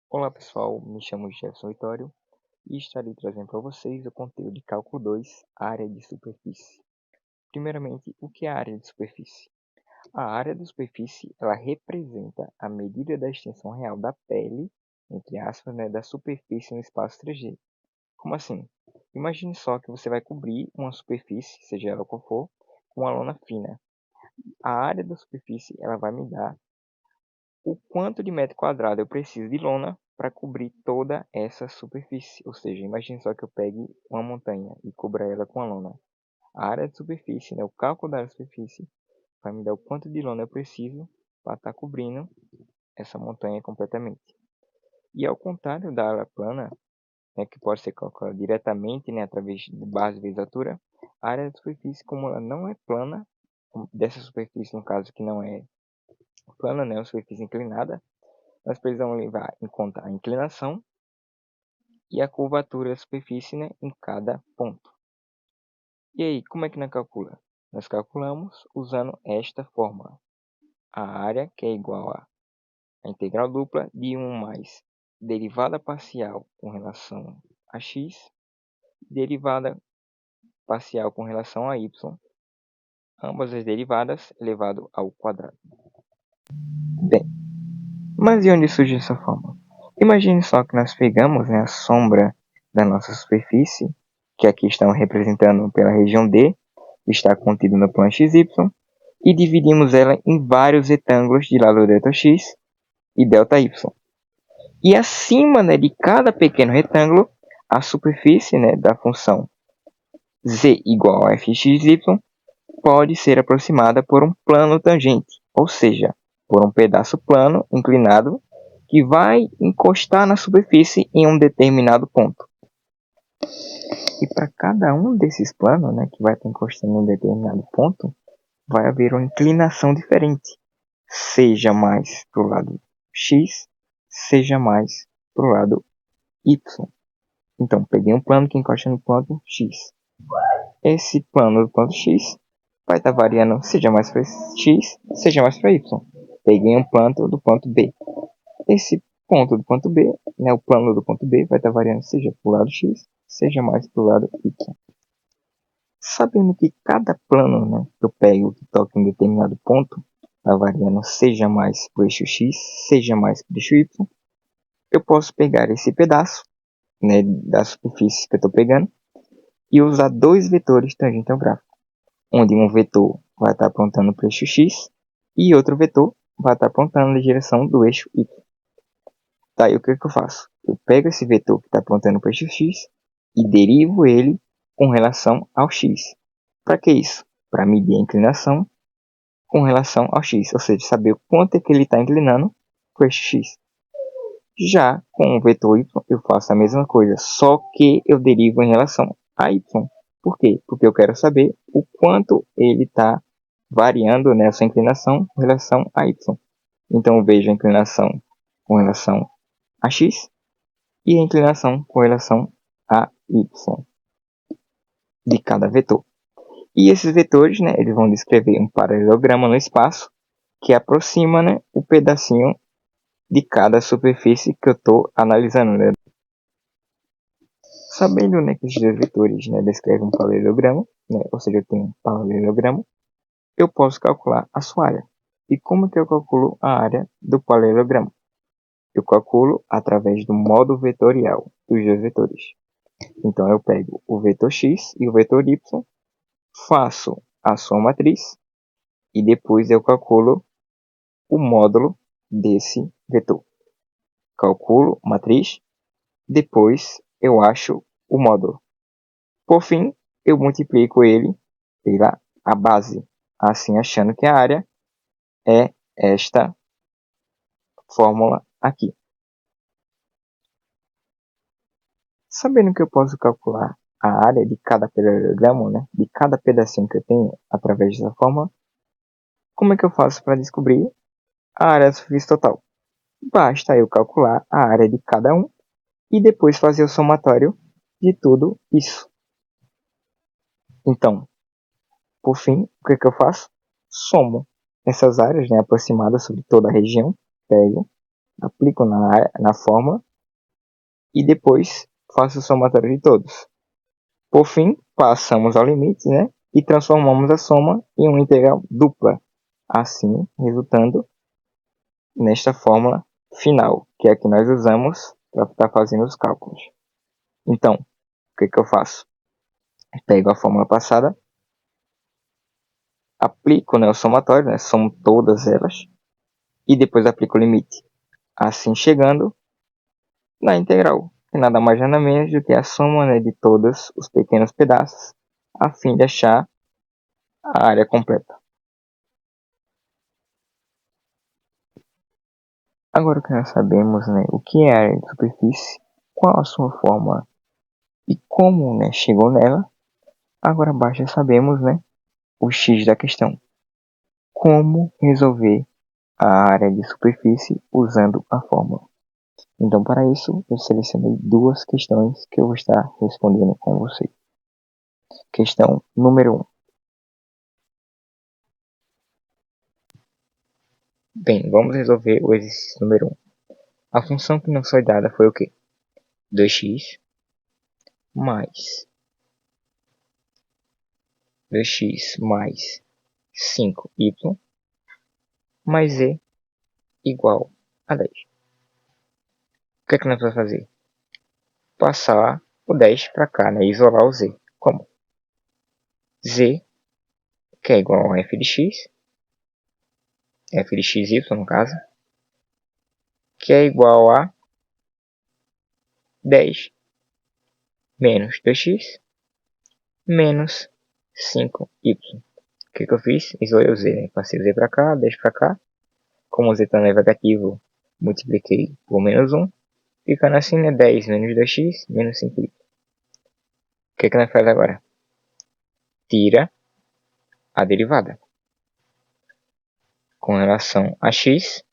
Olá pessoal, me chamo Jefferson Vitório e estarei trazendo para vocês o conteúdo de Cálculo 2, área de superfície. Primeiramente, o que é a área de superfície? A área de superfície ela representa a medida da extensão real da pele, entre aspas, da superfície no espaço 3D. Como assim? Imagine só que você vai cobrir uma superfície, seja ela qual for, com uma lona fina. A área da superfície ela vai me dar o quanto de metro quadrado eu preciso de lona para cobrir toda essa superfície. Ou seja, imagine só que eu pegue uma montanha e cubra ela com a lona. A área de superfície, o cálculo da área de superfície, vai me dar o quanto de lona eu preciso para estar cobrindo essa montanha completamente. E ao contrário da área plana, que pode ser calculada diretamente através de base vezes altura, a área de superfície, como ela não é plana, dessa superfície no caso que não é plana, uma superfície inclinada, nós precisamos levar em conta a inclinação e a curvatura da superfície em cada ponto. E aí, como é que nós calculamos? Nós calculamos usando esta fórmula. A área, que é igual a integral dupla de 1 mais derivada parcial com relação a x, derivada parcial com relação a y, ambas as derivadas elevado ao quadrado. Bem, mas de onde surge essa fórmula? Imagine só que nós pegamos a sombra da nossa superfície, que aqui estão representando pela região D, que está contida no plano XY, e dividimos ela em vários retângulos de lado delta x e delta y. E acima de cada pequeno retângulo, a superfície da função z igual a fxy pode ser aproximada por um plano tangente, ou seja, por um pedaço plano inclinado que vai encostar na superfície em um determinado ponto. E para cada um desses planos, que vai estar encostando em um determinado ponto, vai haver uma inclinação diferente, seja mais para o lado x, seja mais para o lado y. Então, peguei um plano que encosta no ponto x. Esse plano do ponto x vai estar variando, seja mais para x, seja mais para y. Peguei um plano do ponto B. Esse ponto do ponto B, o plano do ponto B vai estar variando seja para o lado x, seja mais para o lado y. Sabendo que cada plano que eu pego que toca em determinado ponto está variando seja mais para o eixo x, seja mais para o eixo y, eu posso pegar esse pedaço da superfície que eu estou pegando e usar dois vetores tangente ao gráfico, onde um vetor vai estar apontando para o eixo x e outro vetor vai estar apontando na direção do eixo y. Daí o que eu faço? Eu pego esse vetor que está apontando para o eixo x e derivo ele com relação ao x. Para que isso? Para medir a inclinação com relação ao x, ou seja, saber o quanto é que ele está inclinando para o eixo x. Já com o vetor y, eu faço a mesma coisa, só que eu derivo em relação a y. Por quê? Porque eu quero saber o quanto ele está variando nessa inclinação com relação a y. Então eu vejo a inclinação com relação a x e a inclinação com relação a y de cada vetor. E esses vetores, eles vão descrever um paralelogramo no espaço que aproxima o pedacinho de cada superfície que eu estou analisando. Sabendo que esses dois vetores descrevem um paralelogramo, ou seja, eu tenho um paralelogramo, eu posso calcular a sua área. E como que eu calculo a área do paralelogramo? Eu calculo através do modo vetorial dos dois vetores. Então eu pego o vetor x e o vetor y, faço a sua matriz e depois eu calculo o módulo desse vetor. Calculo matriz, depois eu acho o módulo. Por fim, eu multiplico ele pela a base, assim achando que a área é esta fórmula aqui. Sabendo que eu posso calcular a área de cada paralelogramo, de cada pedacinho que eu tenho através dessa fórmula, como é que eu faço para descobrir a área da superfície total? Basta eu calcular a área de cada um e depois fazer o somatório de tudo isso. Então, por fim, o que eu faço? Somo essas áreas aproximadas sobre toda a região, pego aplico na fórmula e depois faço o somatório de todos. Por fim, passamos ao limite, né? E transformamos a soma em uma integral dupla, assim resultando nesta fórmula final, que é a que nós usamos para estar fazendo os cálculos. Então, o que eu faço? Pego a fórmula passada, aplico, né, o somatório, né, somo todas elas, e depois aplico o limite. Assim chegando na integral, que nada mais nada menos do que a soma, né, de todos os pequenos pedaços, a fim de achar a área completa. Agora que nós sabemos, né, o que é a área de superfície, qual a sua forma e como, né, chegou nela, agora basta sabermos, né, o x da questão. Como resolver a área de superfície usando a fórmula. Então, para isso, eu selecionei duas questões que eu vou estar respondendo com você. Questão número 1. Bem, vamos resolver o exercício número 1. A função que nos foi dada foi o quê? 2x mais 5y mais z igual a 10. O que é que nós vamos fazer? Passar o 10 para cá, né? Isolar o z. Como? Z, que é igual a f de x y no caso, que é igual a 10 menos 2x menos 5y. O que eu fiz? Isolei o z, né? Passei o z para cá, 10 para cá. Como o z está negativo, multipliquei por menos 1. Ficando assim, né? 10 menos 2x menos 5y. O que nós faz agora? Tira a derivada com relação a x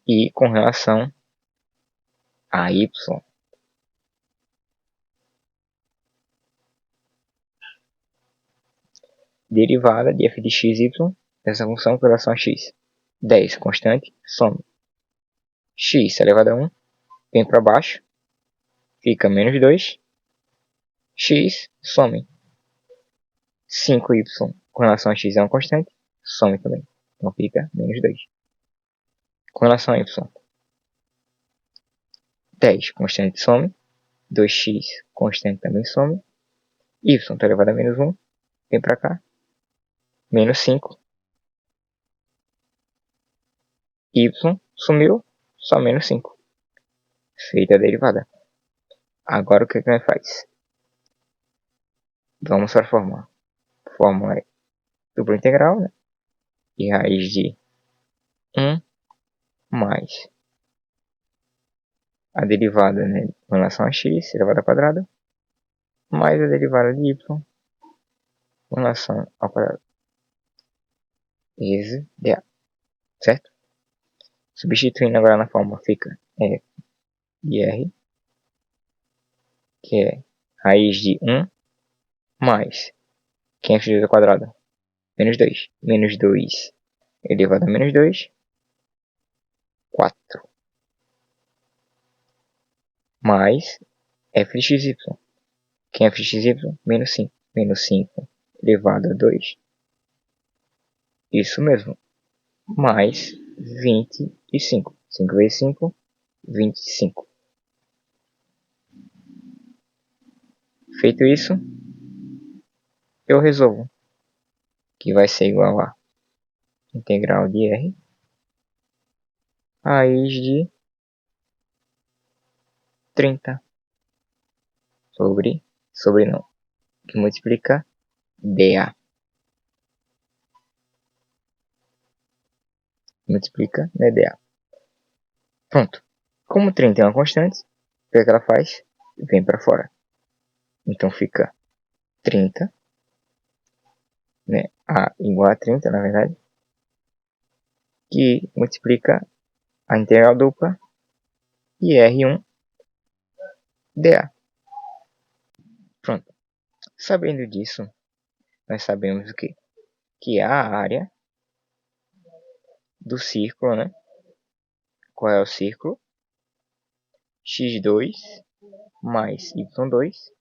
e com relação a y. Derivada de f de x, y, dessa função com relação a x. 10 constante, some. X elevado a 1, vem para baixo, fica menos 2. X, some. 5y com relação a x é uma constante, some também. Então fica menos 2. Com relação a y, 10 constante some. 2x constante também some. Y está elevado a menos 1, vem para cá. Menos 5. Y sumiu, só menos 5. Feita a derivada. Agora o que nós faz? Vamos para a fórmula. A fórmula é dupla integral, né? E raiz de 1 mais a derivada, né, com relação a x elevado ao quadrado, mais a derivada de y com relação ao quadrado. Vezes dA, certo? Substituindo agora na fórmula fica F de R, que é raiz de 1 mais, quem é f ao quadrado? Menos 2. Menos 2 elevado a menos 2, 4. Mais f de xy. Quem é f de xy? Menos 5. Menos 5 elevado a 2. Isso mesmo. Mais 25. 5 vezes 5, 25. Feito isso, eu resolvo. Que vai ser igual a integral de R raiz de 30 sobre não, que multiplica dA. Multiplica, né, dA. Pronto. Como 30 é uma constante, o que é que ela faz? Vem para fora. Então fica 30, né, A igual a 30, na verdade, que multiplica a integral dupla e R1 dA. Pronto. Sabendo disso, nós sabemos o quê? Que a área do círculo, né? Qual é o círculo? x2 mais y2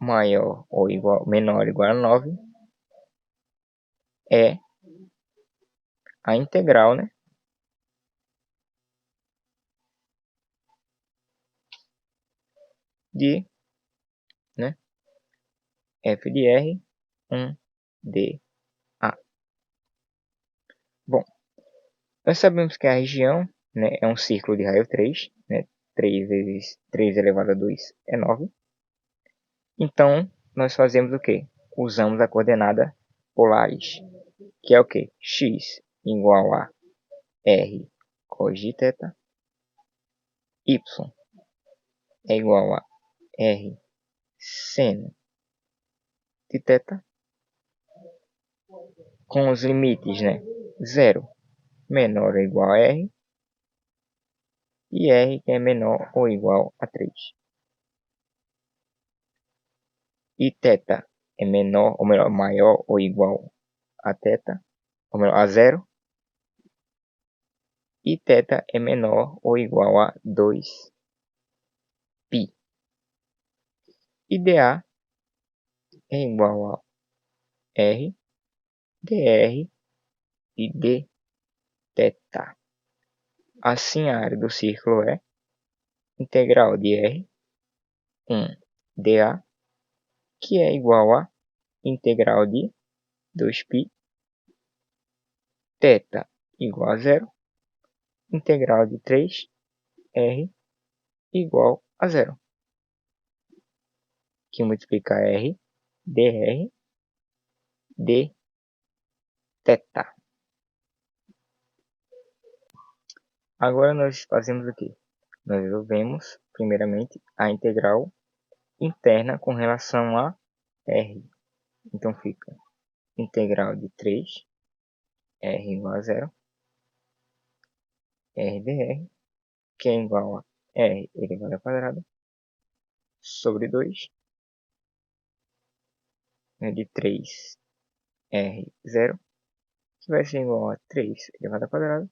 maior ou igual, menor ou igual a 9 é a integral, né? De, né? f de r 1 d a. Bom, nós sabemos que a região, né, é um círculo de raio 3, né? 3 vezes 3 elevado a 2 é 9. Então, nós fazemos o quê? Usamos a coordenada polares, que é o quê? X igual a r cos de θ, y é igual a r seno de θ, com os limites, né? 0 menor ou igual a r e r que é menor ou igual a 3. E θ é menor ou melhor, maior ou igual a θ, ou melhor, a 0. E θ é menor ou igual a 2π. E dA é igual a r dr e dθ. Assim, a área do círculo é integral de r 1 dA, que é igual a integral de 2π, θ igual a 0, integral de 3r igual a 0, que multiplica r dr dθ. Agora nós fazemos o quê? Nós resolvemos, primeiramente, a integral interna com relação a r. Então fica integral de 3, r igual a 0, r dr, que é igual a r elevado ao quadrado, sobre 2, né, de 3, r 0, que vai ser igual a 3 elevado ao quadrado,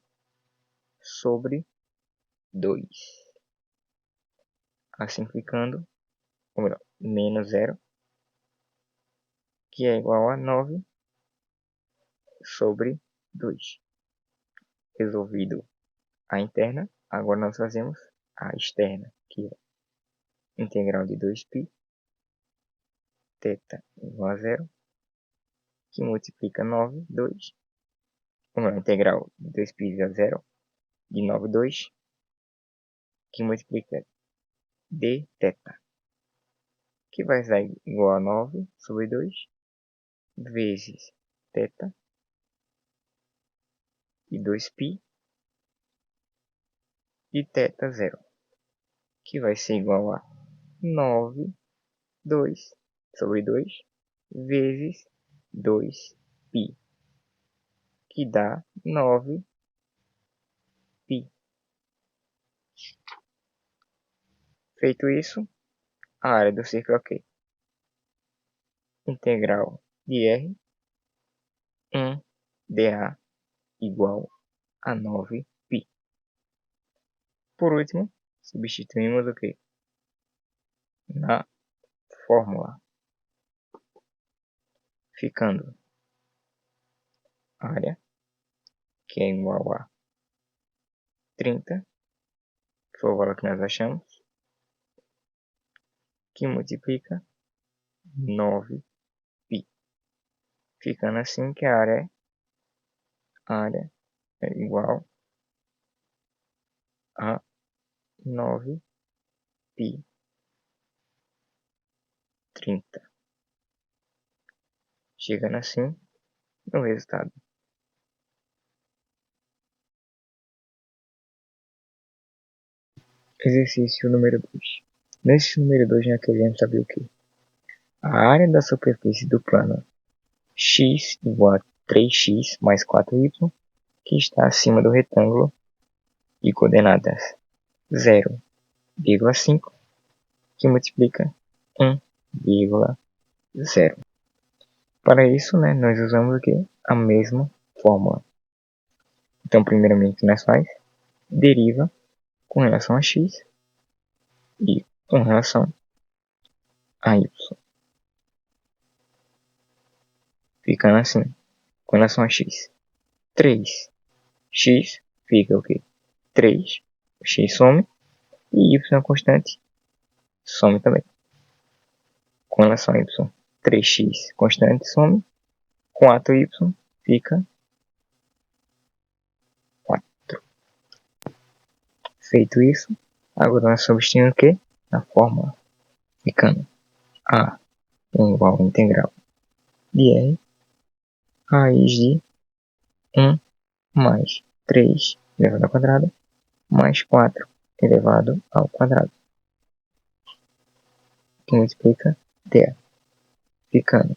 sobre 2. Assim ficando, ou melhor, menos 0, que é igual a 9 sobre 2. Resolvido a interna, agora nós fazemos a externa, que é integral de 2π, θ igual a 0, que multiplica 9, 2, ou melhor, integral de 2π igual a 0, de 9, 2, que multiplica dθ, que vai dar igual a 9 sobre 2, vezes θ, e 2π, e θ 0, que vai ser igual a 9, 2 sobre 2, vezes 2π, que dá 9π. Feito isso, a área do círculo é ok. Integral de r 1 dA igual a 9π. Por último, substituímos o que? Na fórmula, ficando área, que é igual a 30, que foi o valor que nós achamos, que multiplica 9π. Ficando assim que a área é igual a 9π 30. Chegando assim no resultado. Exercício número 2. Nesse número 2 nós queremos saber o que? A área da superfície do plano x igual a 3x mais 4y, que está acima do retângulo, e coordenadas 0,5, que multiplica 1,0. Para isso, nós usamos o que? A mesma fórmula. Então, primeiramente, nós faz deriva com relação a x e com relação a y. Ficando assim, com relação a x. 3x fica o quê? 3. O x some e y é constante, some também. Com relação a y, 3x constante some, 4y fica 4. Feito isso, agora nós substituímos o quê? Na fórmula, ficando a igual a integral de r raiz de 1 mais 3 elevado ao quadrado mais 4 elevado ao quadrado, que multiplica dr, ficando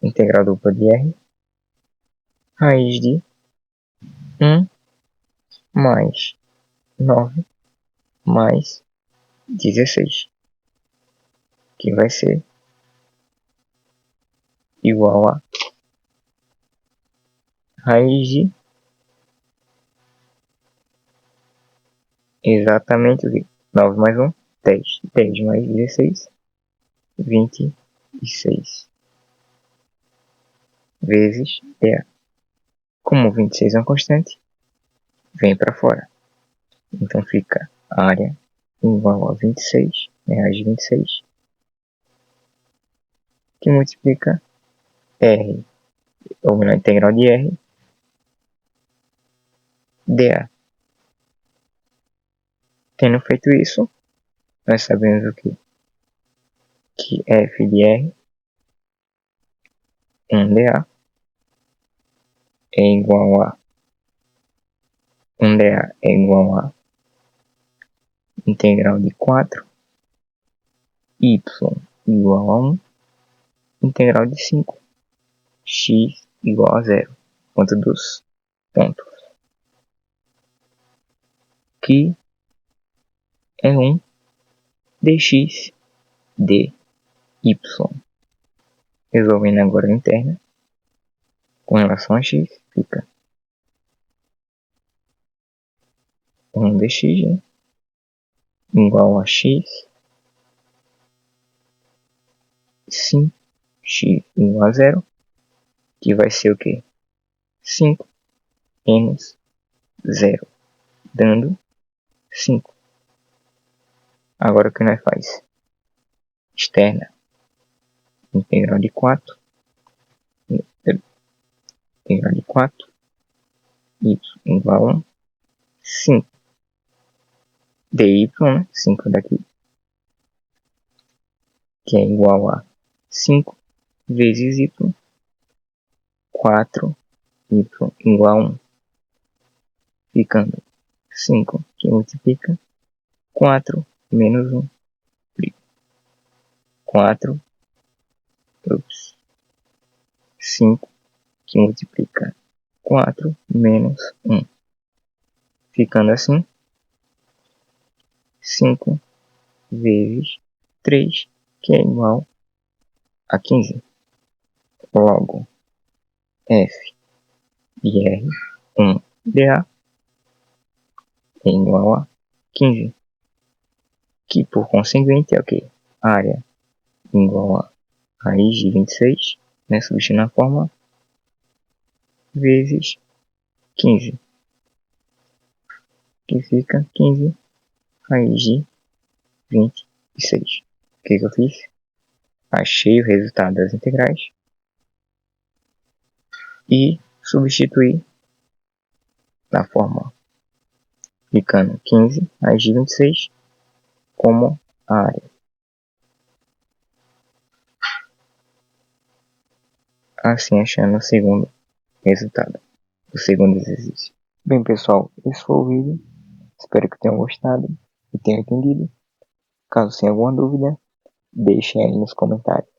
integral dupla de r raiz de 1 mais 9 mais 16, que vai ser igual a raiz de exatamente o que? 9 mais 1, 10. 10 mais 16, 26. Vezes dr. Como 26 é uma constante, vem para fora. Então fica a área igual a 26, raiz de 26, que multiplica r, ou melhor, integral de r, dA. Tendo feito isso, nós sabemos o quê? Que f de r, 1dA, é igual a 1dA é igual a integral de 4, y igual a 1, integral de 5, x igual a 0, ponto dos pontos, que é 1 dx dy. Resolvendo agora a interna, com relação a x, fica 1 dx, né? Igual a x, 5x igual a 0, que vai ser o quê? 5 menos 0, dando 5. Agora o que nós faz? Externa, integral de 4, integral de 4, y igual a 1, 5 dy, né? 5 daqui, que é igual a 5 vezes y, 4y igual a 1, ficando 5 que multiplica 4 menos 1, 4, 5 que multiplica 4 menos 1, ficando assim 5 vezes 3, que é igual a 15. Logo, f de r, 1dA, é igual a 15, que por conseguinte é o que? Área igual a raiz de 26, né, substituindo a fórmula, vezes 15, que fica 15 raiz de 26. O que eu fiz? Achei o resultado das integrais e substituí na fórmula, ficando 15 raiz de 26 como a área. Assim achando o segundo resultado, o segundo exercício. Bem pessoal, esse foi o vídeo. Espero que tenham gostado e tenham entendido. Caso tenha alguma dúvida, deixem aí nos comentários.